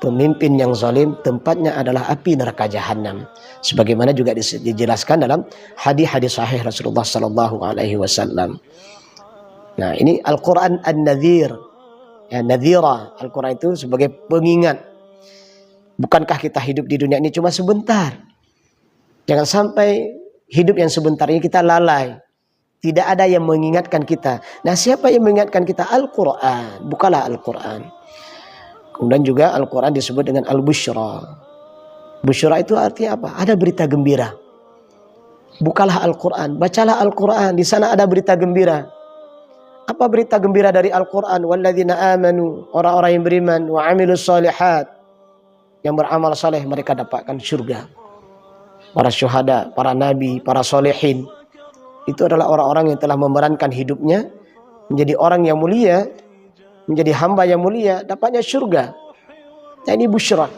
pemimpin yang zalim tempatnya adalah api neraka jahanam. Sebagaimana juga dijelaskan dalam hadis-hadis sahih Rasulullah sallallahu alaihi wasallam. Nah, ini Al-Quran An-Nadhir. Ya, nadhira. Al-Quran itu sebagai pengingat. Bukankah kita hidup di dunia ini cuma sebentar? Jangan sampai hidup yang sebentar ini kita lalai. Tidak ada yang mengingatkan kita. Nah, siapa yang mengingatkan kita? Al-Quran. Bukalah Al-Quran. Kemudian juga Al-Quran disebut dengan Al-Bushra. Bushra itu artinya apa? Ada berita gembira. Bukalah Al-Quran. Bacalah Al-Quran. Di sana ada berita gembira. Apa berita gembira dari Al-Quran? Walladzina amanu. Orang-orang yang beriman. Wa amilus solihat. Yang beramal saleh mereka dapatkan surga. Para syuhada, para nabi, para solehin. Itu adalah orang-orang yang telah memerankan hidupnya menjadi orang yang mulia, menjadi hamba yang mulia, dapatnya surga. Nah, ini busyra.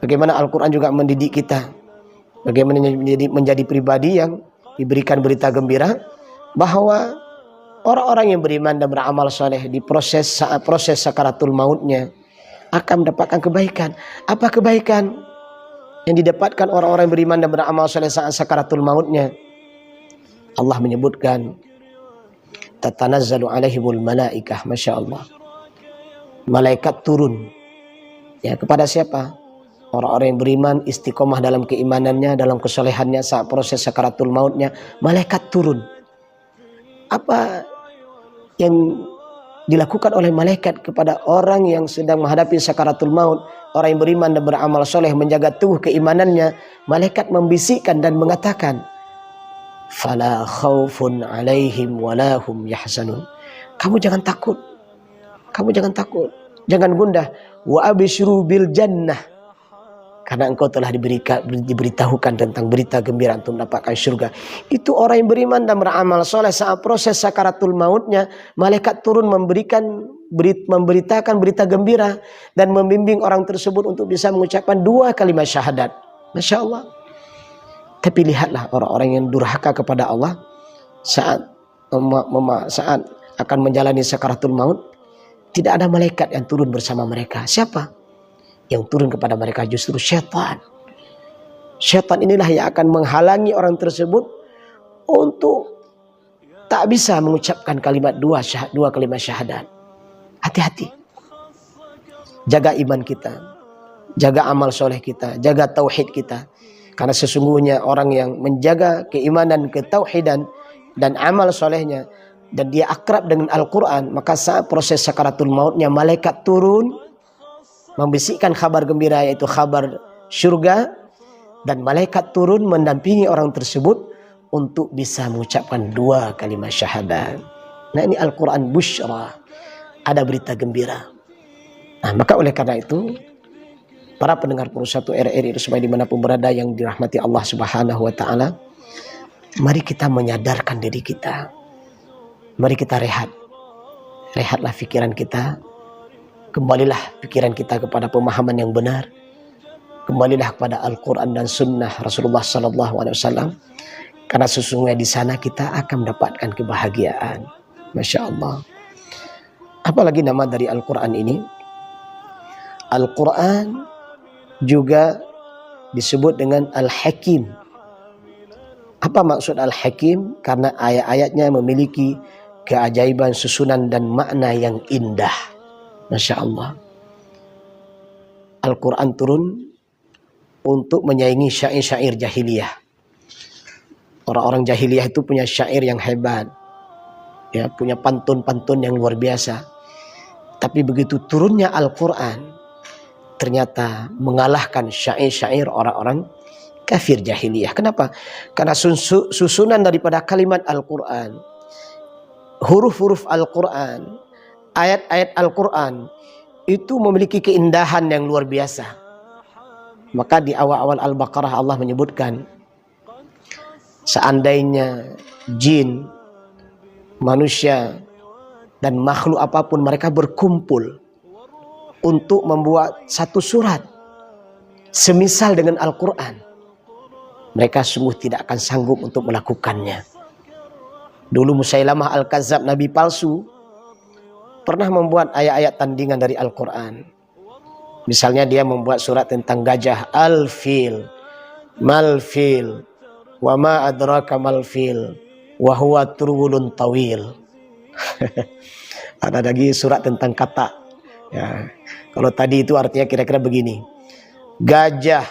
Bagaimana Al-Quran juga mendidik kita. Bagaimana menjadi pribadi yang diberikan berita gembira bahwa orang-orang yang beriman dan beramal saleh di saat proses sakaratul mautnya akan mendapatkan kebaikan. Apa kebaikan yang didapatkan orang-orang yang beriman dan beramal saleh saat sakaratul mautnya? Allah menyebutkan tatanazzalu alaihimul malaikah, Masya Allah. Malaikat turun. Ya, kepada siapa? Orang-orang yang beriman, istiqomah dalam keimanannya, dalam kesolehannya saat proses sakaratul mautnya, malaikat turun. Apa yang dilakukan oleh malaikat kepada orang yang sedang menghadapi sakaratul maut? Orang yang beriman dan beramal soleh, menjaga teguh keimanannya, malaikat membisikkan dan mengatakan, fala khaufun alaihim walahum yahzanun. Kamu jangan takut. Kamu jangan takut. Jangan gundah. Wa absyru bil jannah. Karena engkau telah diberitahukan tentang berita gembira untuk mendapatkan surga. Itu orang yang beriman dan beramal soleh saat proses sakaratul mautnya, malaikat turun memberitakan berita gembira dan membimbing orang tersebut untuk bisa mengucapkan 2 kalimat syahadat. Masya Allah. Tapi lihatlah orang-orang yang durhaka kepada Allah saat akan menjalani sakaratul maut, tidak ada malaikat yang turun bersama mereka. Siapa? Yang turun kepada mereka justru syaitan. Syaitan inilah yang akan menghalangi orang tersebut untuk tak bisa mengucapkan kalimat 2 kalimat syahadat. Hati-hati. Jaga iman kita. jaga amal soleh kita, jaga tauhid kita. Karena sesungguhnya orang yang menjaga keimanan, ketauhidan, dan amal solehnya, dan dia akrab dengan Al-Quran, maka saat proses sakaratul mautnya, malaikat turun membisikkan kabar gembira, yaitu kabar surga, dan malaikat turun mendampingi orang tersebut untuk bisa mengucapkan 2 kalimat syahadat. Nah, ini Al-Quran busyra, ada berita gembira. Nah, maka oleh karena itu, para pendengar Perusahaan RRI Rusmai dimanapun berada yang dirahmati Allah Subhanahu wa Ta'ala, mari kita menyadarkan diri kita. Mari kita rehat. Rehatlah pikiran kita. Kembalilah pikiran kita kepada pemahaman yang benar. Kembalilah kepada Al-Quran dan Sunnah Rasulullah SAW. Karena sesungguhnya di sana kita akan mendapatkan kebahagiaan. Masya Allah. Apalagi nama dari Al-Quran ini? Al-Quran juga disebut dengan Al-Hakim. Apa maksud Al-Hakim? Karena ayat-ayatnya memiliki keajaiban, susunan, dan makna yang indah. Masya Allah. Al-Quran turun untuk menyaingi syair-syair jahiliyah. Orang-orang jahiliyah itu punya syair yang hebat, ya, punya pantun-pantun yang luar biasa. Tapi begitu turunnya Al-Quran, ternyata mengalahkan syair-syair orang-orang kafir jahiliyah. Kenapa? Karena susunan daripada kalimat Al-Quran, huruf-huruf Al-Quran, ayat-ayat Al-Quran itu memiliki keindahan yang luar biasa. Maka di awal-awal Al-Baqarah Allah menyebutkan, seandainya jin, manusia, dan makhluk apapun mereka berkumpul untuk membuat satu surat semisal dengan Al-Quran, mereka sungguh tidak akan sanggup untuk melakukannya. Dulu Musailamah Al-Kadzab, nabi palsu, pernah membuat ayat-ayat tandingan dari Al-Quran. Misalnya dia membuat surat tentang gajah, Al-Fil, Mal-Fil, wa ma adraka mal-fil, wa huwa turwulun tawil. Ada lagi surat tentang kata. Ya, kalau tadi itu artinya kira-kira begini. Gajah,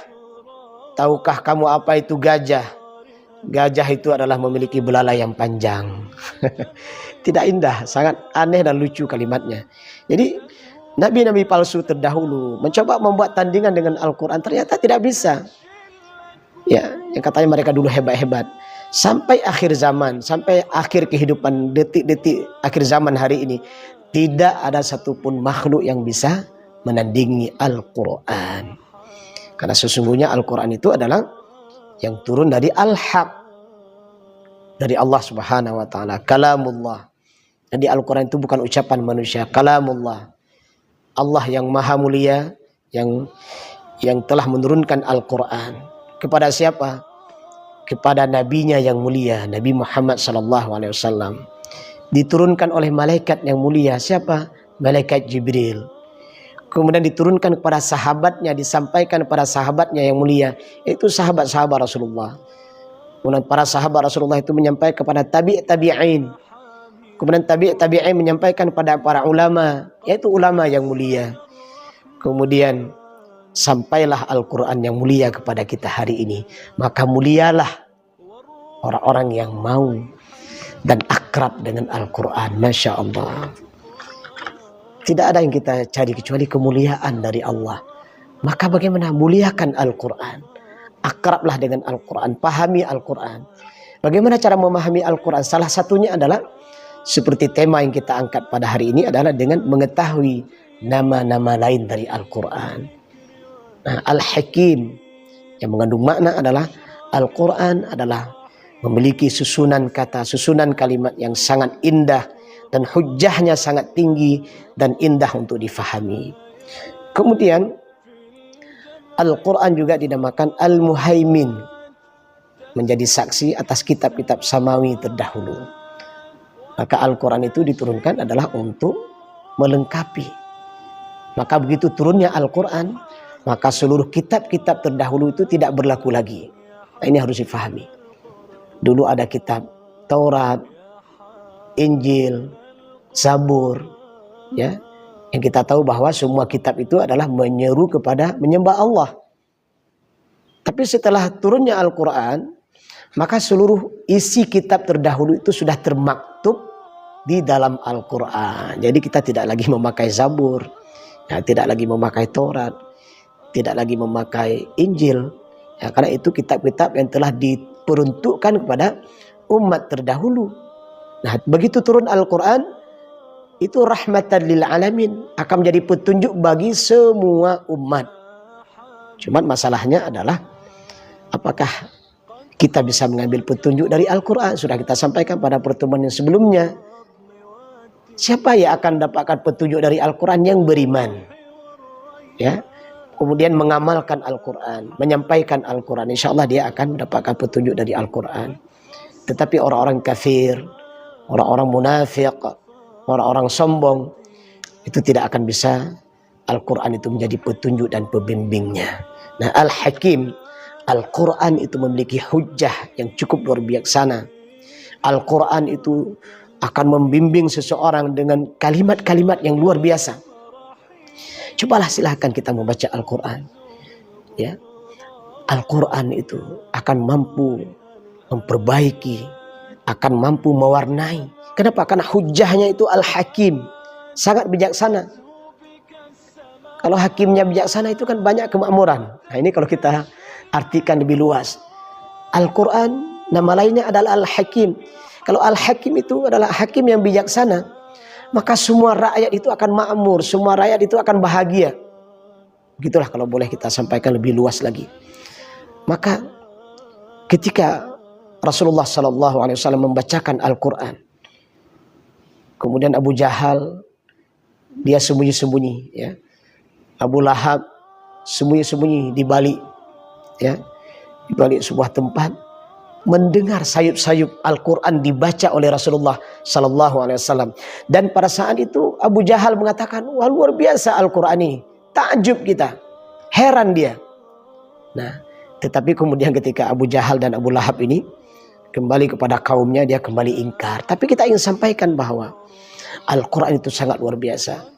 tahukah kamu apa itu gajah? Gajah itu adalah memiliki belalai yang panjang. Tidak indah, sangat aneh dan lucu kalimatnya. Jadi nabi-nabi palsu terdahulu mencoba membuat tandingan dengan Al-Quran, ternyata tidak bisa. Ya, yang katanya mereka dulu hebat-hebat. Sampai akhir zaman, sampai akhir kehidupan, detik-detik akhir zaman hari ini, tidak ada satupun makhluk yang bisa menandingi Al-Quran. Karena sesungguhnya Al-Quran itu adalah yang turun dari Al-Haq, dari Allah Subhanahu wa Ta'ala, kalamullah. Jadi Al-Quran itu bukan ucapan manusia, kalamullah. Allah yang maha mulia, yang telah menurunkan Al-Quran. Kepada siapa? Kepada nabinya yang mulia, Nabi Muhammad SAW. Diturunkan oleh malaikat yang mulia. Siapa? Malaikat Jibril. Kemudian diturunkan kepada sahabatnya, disampaikan kepada sahabatnya yang mulia, yaitu sahabat-sahabat Rasulullah. Kemudian para sahabat Rasulullah itu menyampaikan kepada tabi'in. Kemudian tabi'in menyampaikan kepada para ulama, yaitu ulama yang mulia. Kemudian sampailah Al-Quran yang mulia kepada kita hari ini. Maka mulialah orang-orang yang mau dan akrab dengan Al-Quran. Masya Allah. Tidak ada yang kita cari kecuali kemuliaan dari Allah. Maka bagaimana? Muliakan Al-Quran. Akrablah dengan Al-Quran. Pahami Al-Quran. Bagaimana cara memahami Al-Quran? Salah satunya adalah seperti tema yang kita angkat pada hari ini adalah dengan mengetahui nama-nama lain dari Al-Quran. Nah, Al-Hakim yang mengandung makna adalah Al-Quran adalah memiliki susunan kata, susunan kalimat yang sangat indah dan hujjahnya sangat tinggi dan indah untuk difahami. Kemudian Al-Quran juga dinamakan Al-Muhaimin, menjadi saksi atas kitab-kitab samawi terdahulu. Maka Al-Quran itu diturunkan adalah untuk melengkapi. Maka begitu turunnya Al-Quran, maka seluruh kitab-kitab terdahulu itu tidak berlaku lagi. Nah, ini harus difahami. Dulu ada kitab Taurat, Injil, Zabur, ya. Yang kita tahu bahwa semua kitab itu adalah menyeru kepada menyembah Allah. Tapi setelah turunnya Al-Quran, maka seluruh isi kitab terdahulu itu sudah termaktub di dalam Al-Quran. Jadi kita tidak lagi memakai Zabur, ya, tidak lagi memakai Taurat, tidak lagi memakai Injil. Ya, karena itu kitab-kitab yang telah diperuntukkan kepada umat terdahulu. Nah, begitu turun Al-Quran, itu rahmatan lil alamin, akan menjadi petunjuk bagi semua umat. Cuman masalahnya adalah apakah kita bisa mengambil petunjuk dari Al-Quran? Sudah kita sampaikan pada pertemuan yang sebelumnya. Siapa yang akan mendapatkan petunjuk dari Al-Quran? Yang beriman, ya, kemudian mengamalkan Al-Quran, menyampaikan Al-Quran, insya Allah dia akan mendapatkan petunjuk dari Al-Quran. Tetapi orang-orang kafir, orang-orang munafik, orang-orang sombong, itu tidak akan bisa Al-Quran itu menjadi petunjuk dan pembimbingnya. Nah, Al-Hakim, Al-Quran itu memiliki hujjah yang cukup luar biasa. Al-Quran itu akan membimbing seseorang dengan kalimat-kalimat yang luar biasa. Cobalah silahkan kita membaca Al-Quran. Ya, Al-Quran itu akan mampu memperbaiki, akan mampu mewarnai. Kenapa? Karena hujjahnya itu Al-Hakim, sangat bijaksana. Kalau hakimnya bijaksana itu kan banyak kemakmuran. Nah, ini kalau kita artikan lebih luas. Al-Quran nama lainnya adalah Al-Hakim. Kalau Al-Hakim itu adalah hakim yang bijaksana, maka semua rakyat itu akan makmur, semua rakyat itu akan bahagia. Begitulah kalau boleh kita sampaikan lebih luas lagi. Maka ketika Rasulullah SAW membacakan Al-Quran, kemudian Abu Jahal dia sembunyi-sembunyi, ya. Abu Lahab sembunyi-sembunyi di balik, ya, di balik sebuah tempat, mendengar sayup-sayup Al-Quran dibaca oleh Rasulullah SAW. Dan pada saat itu Abu Jahal mengatakan, wah, luar biasa Al-Quran ini, takjub kita, heran dia. Nah, tetapi kemudian ketika Abu Jahal dan Abu Lahab ini kembali kepada kaumnya, dia kembali ingkar. Tapi kita ingin sampaikan bahwa Al-Quran itu sangat luar biasa.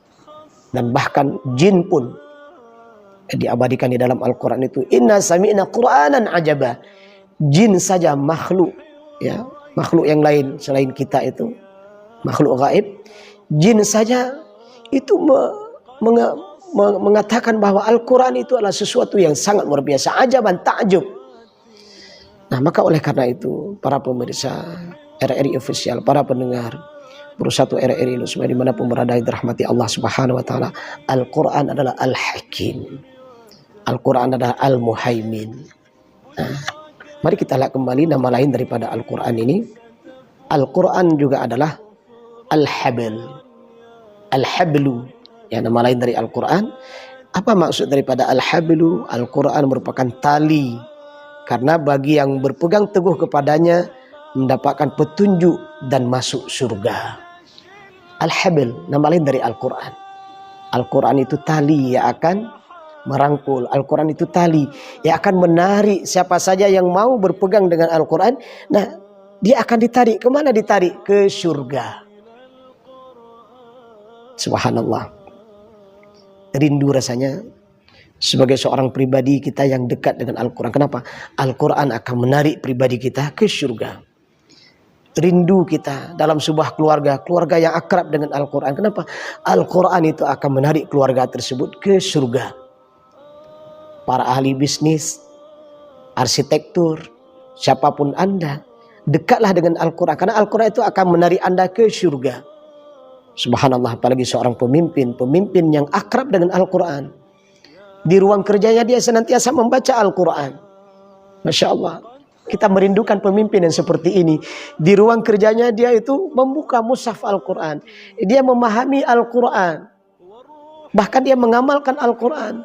Dan bahkan jin pun diabadikan di dalam Al-Quran itu, inna sami'na Qur'anan ajaba. Jin saja makhluk, ya, makhluk yang lain selain kita itu makhluk gaib, jin saja itu mengatakan bahwa Al-Quran itu adalah sesuatu yang sangat luar biasa, ajaban, takjub. Nah, maka oleh karena itu para pemirsa RRI Official, para pendengar Bersatu RRI semua dimanapun berada, dirahmati Allah Subhanahu Wa Taala, Al-Quran adalah Al-Hakim, Al-Quran adalah Al-Muhaimin. Nah, mari kita lihat kembali nama lain daripada Al-Quran ini. Al-Quran juga adalah Al-Habl, Al-Hablu, ya, nama lain dari Al-Quran. Apa maksud daripada Al-Hablu? Al-Quran merupakan tali, karena bagi yang berpegang teguh kepadanya mendapatkan petunjuk dan masuk surga. Al-Habl, nama lain dari Al-Quran. Al-Quran itu tali yang akan merangkul. Al-Quran itu tali yang akan menarik siapa saja yang mau berpegang dengan Al-Quran. Nah, dia akan ditarik. Kemana ditarik? Ke surga. Subhanallah. Rindu rasanya sebagai seorang pribadi kita yang dekat dengan Al-Quran. Kenapa? Al-Quran akan menarik pribadi kita ke surga. Rindu kita dalam sebuah keluarga, keluarga yang akrab dengan Al-Quran. Kenapa? Al-Quran itu akan menarik keluarga tersebut ke surga. Para ahli bisnis, arsitektur, siapapun Anda, dekatlah dengan Al-Quran. Karena Al-Quran itu akan menarik Anda ke surga. Subhanallah, apalagi seorang pemimpin yang akrab dengan Al-Quran. Di ruang kerjanya dia senantiasa membaca Al-Quran. Masya Allah. Kita merindukan pemimpin yang seperti ini. Di ruang kerjanya dia itu membuka mushaf Al-Quran. Dia memahami Al-Quran. Bahkan dia mengamalkan Al-Quran.